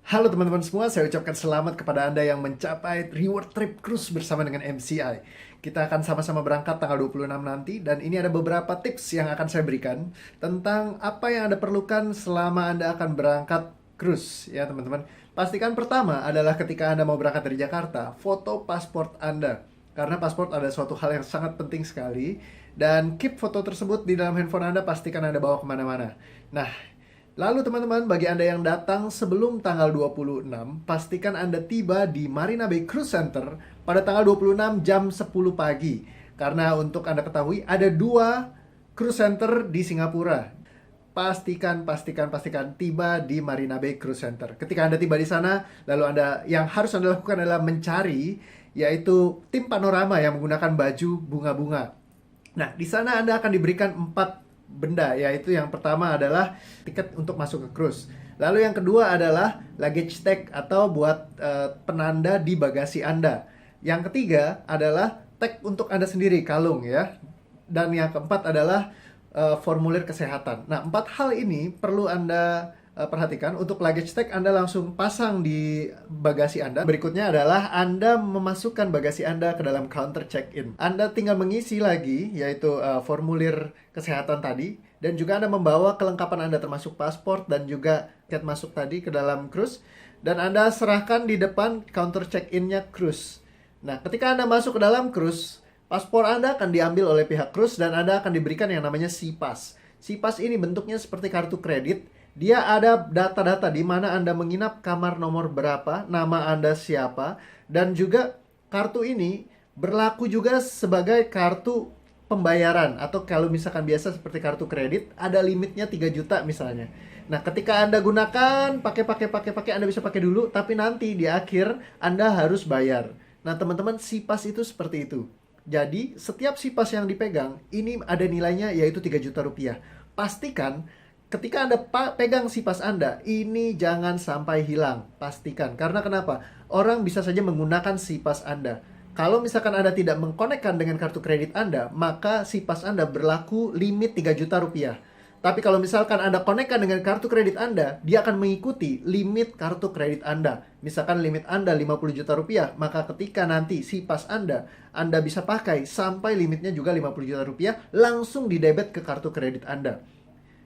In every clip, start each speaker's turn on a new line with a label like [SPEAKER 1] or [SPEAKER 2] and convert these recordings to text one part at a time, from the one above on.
[SPEAKER 1] Halo teman-teman semua, saya ucapkan selamat kepada Anda yang mencapai reward trip cruise bersama dengan MCI. Kita akan sama-sama berangkat tanggal 26 nanti, dan ini ada beberapa tips yang akan saya berikan tentang apa yang Anda perlukan selama Anda akan berangkat cruise, ya teman-teman. Pastikan pertama adalah ketika Anda mau berangkat dari Jakarta, foto paspor Anda. Karena paspor ada suatu hal yang sangat penting sekali, dan keep foto tersebut di dalam handphone Anda, pastikan Anda bawa kemana-mana. Nah, lalu teman-teman, bagi Anda yang datang sebelum tanggal 26, pastikan Anda tiba di Marina Bay Cruise Center pada tanggal 26 jam 10 pagi. Karena untuk Anda ketahui, ada dua cruise center di Singapura. Pastikan tiba di Marina Bay Cruise Center. Ketika Anda tiba di sana, lalu yang harus Anda lakukan adalah mencari, yaitu tim panorama yang menggunakan baju bunga-bunga. Nah, di sana Anda akan diberikan 4 benda, yaitu yang pertama adalah tiket untuk masuk ke cruise. Lalu yang kedua adalah luggage tag atau buat penanda di bagasi Anda. Yang ketiga adalah tag untuk Anda sendiri, kalung ya. Dan yang keempat adalah formulir kesehatan. Nah, 4 hal ini perlu Anda perhatikan. Untuk luggage tag Anda langsung pasang di bagasi Anda. Berikutnya adalah Anda memasukkan bagasi Anda ke dalam counter check-in. Anda tinggal mengisi lagi, yaitu formulir kesehatan tadi, dan juga Anda membawa kelengkapan Anda termasuk paspor dan juga tiket masuk tadi ke dalam cruise, dan Anda serahkan di depan counter check-in-nya cruise. Nah, ketika Anda masuk ke dalam cruise, paspor Anda akan diambil oleh pihak cruise dan Anda akan diberikan yang namanya SeaPass. SeaPass ini bentuknya seperti kartu kredit. Dia ada data-data di mana Anda menginap kamar nomor berapa, nama Anda siapa, dan juga kartu ini berlaku juga sebagai kartu pembayaran, atau kalau misalkan biasa seperti kartu kredit ada limitnya 3 juta misalnya. Nah, ketika Anda gunakan pakai Anda bisa pakai dulu, tapi nanti di akhir Anda harus bayar. Nah, teman-teman, SeaPass itu seperti itu. Jadi, setiap SeaPass yang dipegang ini ada nilainya, yaitu 3 juta rupiah. Pastikan ketika Anda pegang SeaPass Anda, ini jangan sampai hilang. Pastikan. Karena kenapa? Orang bisa saja menggunakan SeaPass Anda. Kalau misalkan Anda tidak mengkonekkan dengan kartu kredit Anda, maka SeaPass Anda berlaku limit 3 juta rupiah. Tapi kalau misalkan Anda konekkan dengan kartu kredit Anda, dia akan mengikuti limit kartu kredit Anda. Misalkan limit Anda 50 juta rupiah, maka ketika nanti SeaPass Anda bisa pakai sampai limitnya juga 50 juta rupiah, langsung didebet ke kartu kredit Anda.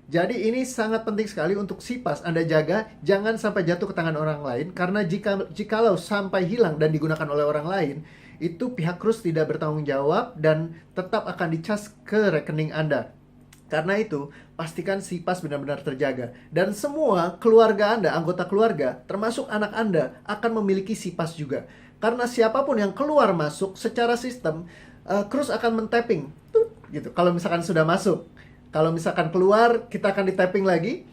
[SPEAKER 1] Jadi ini sangat penting sekali untuk SeaPass Anda jaga, jangan sampai jatuh ke tangan orang lain, karena jikalau sampai hilang dan digunakan oleh orang lain, itu pihak cruise tidak bertanggung jawab dan tetap akan dicas ke rekening Anda. Karena itu, pastikan SeaPass benar-benar terjaga. Dan semua keluarga Anda, anggota keluarga, termasuk anak Anda, akan memiliki SeaPass juga. Karena siapapun yang keluar masuk secara sistem, cruise akan men-tapping gitu, kalau misalkan sudah masuk. Kalau misalkan keluar, kita akan di-tapping lagi.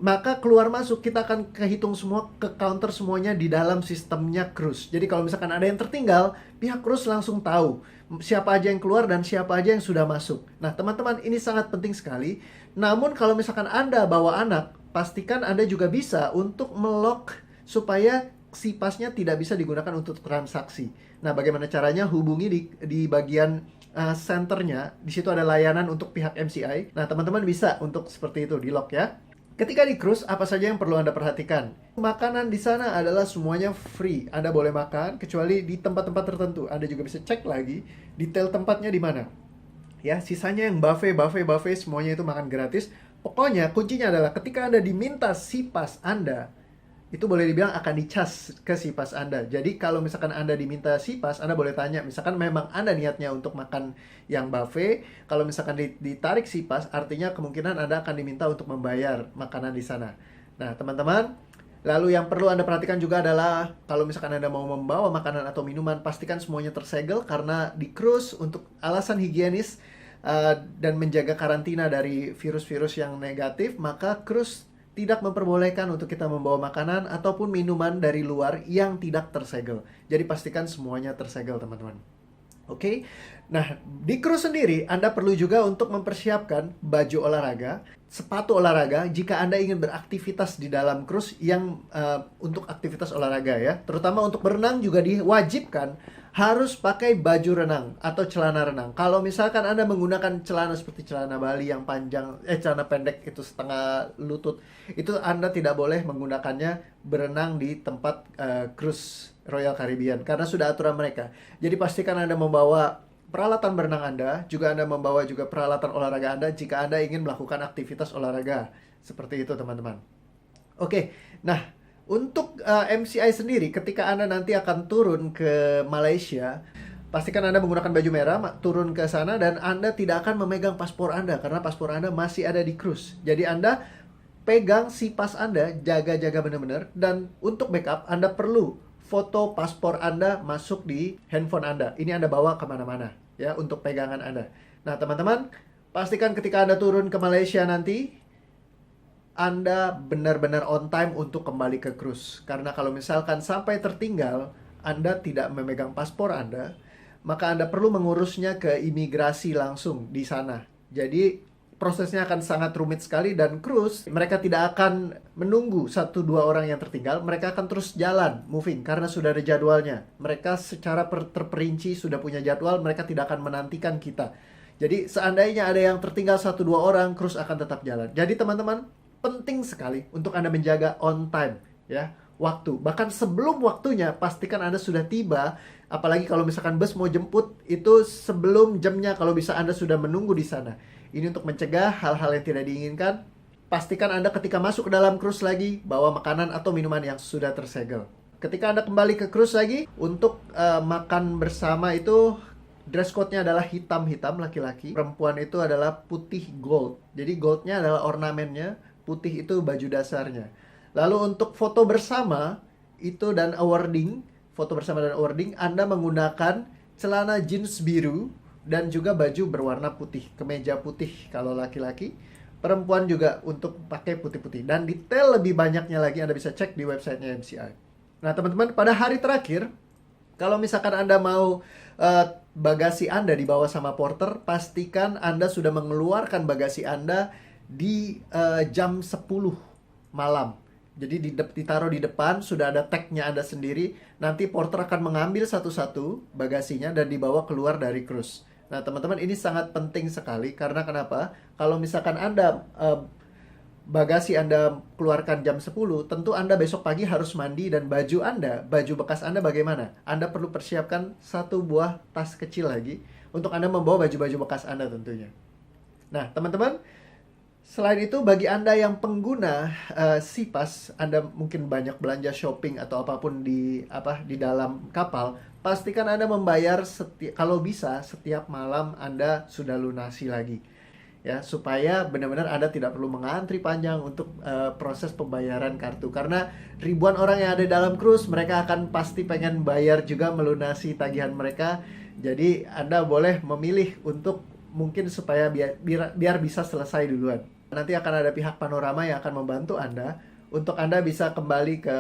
[SPEAKER 1] Maka keluar masuk, kita akan kehitung semua, ke counter semuanya di dalam sistemnya cruise. Jadi kalau misalkan ada yang tertinggal, pihak cruise langsung tahu siapa aja yang keluar dan siapa aja yang sudah masuk. Nah, teman-teman, ini sangat penting sekali. Namun kalau misalkan Anda bawa anak, pastikan Anda juga bisa untuk melock supaya SeaPass-nya tidak bisa digunakan untuk transaksi. Nah, bagaimana caranya? Hubungi di bagian centernya. Di situ ada layanan untuk pihak MCI. Nah, teman-teman bisa untuk seperti itu, di lock ya. Ketika di cruise, apa saja yang perlu Anda perhatikan? Makanan di sana adalah semuanya free. Anda boleh makan, kecuali di tempat-tempat tertentu. Anda juga bisa cek lagi detail tempatnya di mana. Ya, sisanya yang buffet, semuanya itu makan gratis. Pokoknya kuncinya adalah ketika Anda diminta SeaPass Anda, itu boleh dibilang akan dicas ke SeaPass Anda. Jadi kalau misalkan Anda diminta SeaPass, Anda boleh tanya, misalkan memang Anda niatnya untuk makan yang buffet, kalau misalkan ditarik SeaPass, artinya kemungkinan Anda akan diminta untuk membayar makanan di sana. Nah, teman-teman, lalu yang perlu Anda perhatikan juga adalah kalau misalkan Anda mau membawa makanan atau minuman, pastikan semuanya tersegel, karena di cruise untuk alasan higienis dan menjaga karantina dari virus-virus yang negatif, maka cruise tidak memperbolehkan untuk kita membawa makanan ataupun minuman dari luar yang tidak tersegel. Jadi pastikan semuanya tersegel, teman-teman. Oke. Nah, di cruise sendiri Anda perlu juga untuk mempersiapkan baju olahraga, sepatu olahraga jika Anda ingin beraktivitas di dalam cruise yang untuk aktivitas olahraga ya. Terutama untuk berenang juga diwajibkan harus pakai baju renang atau celana renang. Kalau misalkan Anda menggunakan celana seperti celana Bali yang panjang, celana pendek itu setengah lutut, itu Anda tidak boleh menggunakannya berenang di tempat cruise Royal Caribbean karena sudah aturan mereka. Jadi pastikan Anda membawa peralatan berenang Anda, juga Anda membawa juga peralatan olahraga Anda jika Anda ingin melakukan aktivitas olahraga. Seperti itu teman-teman. Oke, nah untuk MCI sendiri ketika Anda nanti akan turun ke Malaysia, pastikan Anda menggunakan baju merah, turun ke sana dan Anda tidak akan memegang paspor Anda karena paspor Anda masih ada di cruise. Jadi Anda pegang si pas Anda, jaga-jaga benar-benar, dan untuk backup Anda perlu foto paspor Anda masuk di handphone Anda. Ini Anda bawa kemana-mana ya untuk pegangan Anda. Nah teman-teman, pastikan ketika Anda turun ke Malaysia nanti Anda benar-benar on time untuk kembali ke cruise. Karena kalau misalkan sampai tertinggal, Anda tidak memegang paspor Anda, maka Anda perlu mengurusnya ke imigrasi langsung di sana. Jadi prosesnya akan sangat rumit sekali dan cruise mereka tidak akan menunggu 1-2 orang yang tertinggal, mereka akan terus jalan moving karena sudah ada jadwalnya. Mereka secara terperinci sudah punya jadwal, mereka tidak akan menantikan kita. Jadi seandainya ada yang tertinggal 1-2 orang, cruise akan tetap jalan. Jadi teman-teman, penting sekali untuk Anda menjaga on time ya, waktu. Bahkan sebelum waktunya pastikan Anda sudah tiba. Apalagi kalau misalkan bus mau jemput, itu sebelum jamnya kalau bisa Anda sudah menunggu di sana. Ini untuk mencegah hal-hal yang tidak diinginkan. Pastikan Anda ketika masuk ke dalam cruise lagi, bawa makanan atau minuman yang sudah tersegel. Ketika Anda kembali ke cruise lagi, untuk makan bersama itu, dress code-nya adalah hitam-hitam laki-laki. Perempuan itu adalah putih gold. Jadi goldnya adalah ornamennya, putih itu baju dasarnya. Lalu untuk foto bersama, itu dan awarding, foto bersama dan awarding, Anda menggunakan celana jeans biru, dan juga baju berwarna putih, kemeja putih kalau laki-laki. Perempuan juga untuk pakai putih-putih. Dan detail lebih banyaknya lagi Anda bisa cek di websitenya MCI. Nah teman-teman, pada hari terakhir, kalau misalkan Anda mau bagasi Anda dibawa sama porter, pastikan Anda sudah mengeluarkan bagasi Anda di jam 10 malam. Jadi ditaruh di depan, sudah ada tag-nya Anda sendiri. Nanti porter akan mengambil satu-satu bagasinya dan dibawa keluar dari cruise. Nah teman-teman, ini sangat penting sekali. Karena kenapa? Kalau misalkan Anda bagasi Anda keluarkan jam 10, tentu Anda besok pagi harus mandi. Dan baju Anda, baju bekas Anda bagaimana? Anda perlu persiapkan 1 buah tas kecil lagi untuk Anda membawa baju-baju bekas Anda tentunya. Nah teman-teman, selain itu bagi Anda yang pengguna SeaPass, Anda mungkin banyak belanja shopping atau apapun di dalam kapal, pastikan Anda membayar kalau bisa setiap malam Anda sudah lunasi lagi. Ya, supaya benar-benar Anda tidak perlu mengantri panjang untuk proses pembayaran kartu. Karena ribuan orang yang ada dalam cruise, mereka akan pasti pengen bayar juga melunasi tagihan mereka. Jadi Anda boleh memilih untuk mungkin supaya biar bisa selesai duluan. Nanti akan ada pihak panorama yang akan membantu Anda untuk Anda bisa kembali ke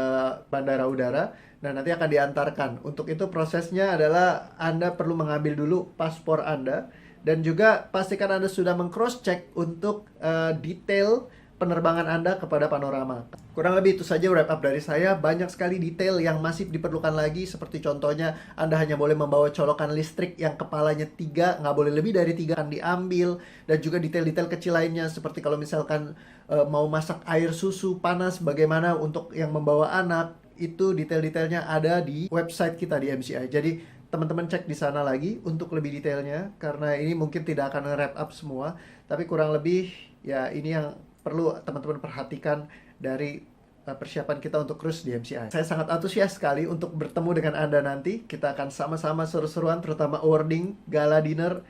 [SPEAKER 1] bandara udara dan nanti akan diantarkan. Untuk itu prosesnya adalah Anda perlu mengambil dulu paspor Anda dan juga pastikan Anda sudah meng-cross check untuk detail penerbangan Anda kepada panorama. Kurang lebih itu saja wrap up dari saya. Banyak sekali detail yang masih diperlukan lagi, seperti contohnya Anda hanya boleh membawa colokan listrik yang kepalanya 3, nggak boleh lebih dari 3 akan diambil. Dan juga detail-detail kecil lainnya, seperti kalau misalkan mau masak air susu panas, bagaimana untuk yang membawa anak. Itu detail-detailnya ada di website kita di MCI. Jadi teman-teman cek di sana lagi untuk lebih detailnya, karena ini mungkin tidak akan wrap up semua, tapi kurang lebih ya ini yang perlu teman-teman perhatikan dari persiapan kita untuk cruise di MCI. Saya sangat antusias sekali untuk bertemu dengan Anda nanti. Kita akan sama-sama seru-seruan, terutama awarding, gala dinner.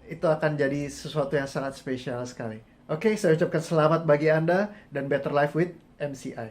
[SPEAKER 1] Itu akan jadi sesuatu yang sangat spesial sekali. Oke, saya ucapkan selamat bagi Anda dan better life with MCI.